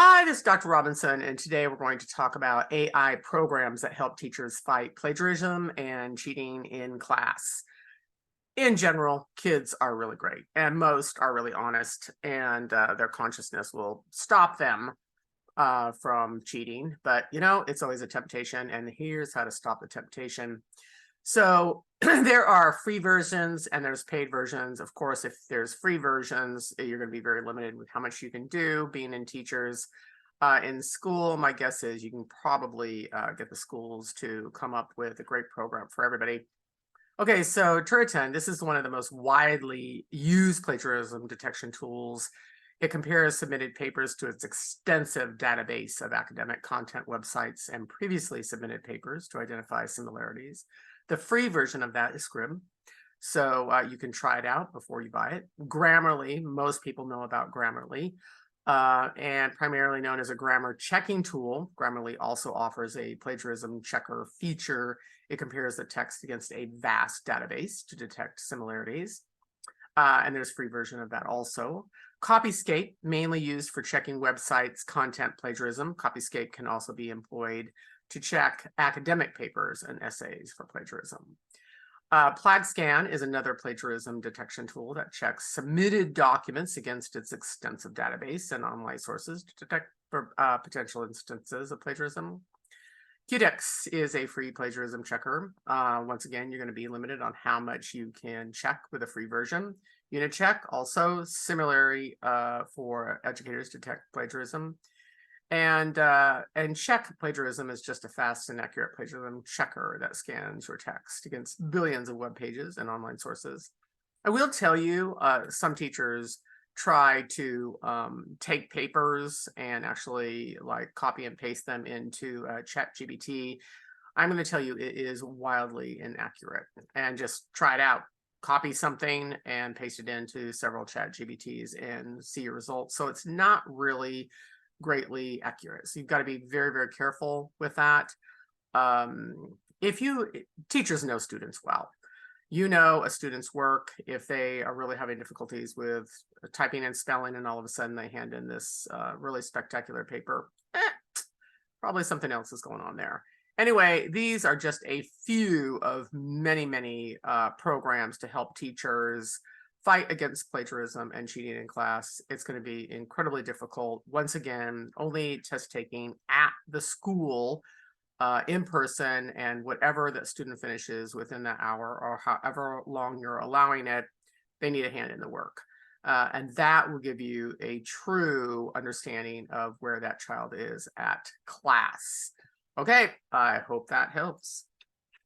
Hi, this is Dr. Robinson, and today we're going to talk about AI programs that help teachers fight plagiarism and cheating in class. In general, kids are really great, and most are really honest, and their consciousness will stop them from cheating. But, it's always a temptation, and here's how to stop the temptation. So there are free versions and there's paid versions. Of course, if there's free versions, you're going to be very limited with how much you can do. Being in teachers in school, my guess is you can probably get the schools to come up with a great program for everybody. Okay, so Turnitin, this is one of the most widely used plagiarism detection tools. It compares submitted papers to its extensive database of academic content websites and previously submitted papers to identify similarities. The free version of that is Scrib, so you can try it out before you buy it. Grammarly, most people know about Grammarly, and primarily known as a grammar checking tool. Grammarly also offers a plagiarism checker feature. It compares the text against a vast database to detect similarities. And there's a free version of that also. Copyscape, mainly used for checking websites' content plagiarism. Copyscape can also be employed to check academic papers and essays for plagiarism. PlagScan is another plagiarism detection tool that checks submitted documents against its extensive database and online sources to detect potential instances of plagiarism. QDEX is a free plagiarism checker. Once again, you're going to be limited on how much you can check with a free version. UniCheck, also similarly for educators to detect plagiarism. And check plagiarism is just a fast and accurate plagiarism checker that scans your text against billions of web pages and online sources. I will tell you, some teachers try to take papers and actually like copy and paste them into ChatGPT. I'm going to tell you it is wildly inaccurate, and just try it out. Copy something and paste it into several ChatGPTs and see your results. So it's not really greatly accurate. So you've got to be very, very careful with that. Teachers know students well. You know a student's work if they are really having difficulties with typing and spelling, and all of a sudden they hand in this really spectacular paper. Probably something else is going on there. Anyway, these are just a few of many, many programs to help teachers fight against plagiarism and cheating in class. It's going to be incredibly difficult. Once again, only test taking at the school in person, and whatever that student finishes within that hour or however long you're allowing it, they need a hand in the work. And that will give you a true understanding of where that child is at class. Okay, I hope that helps.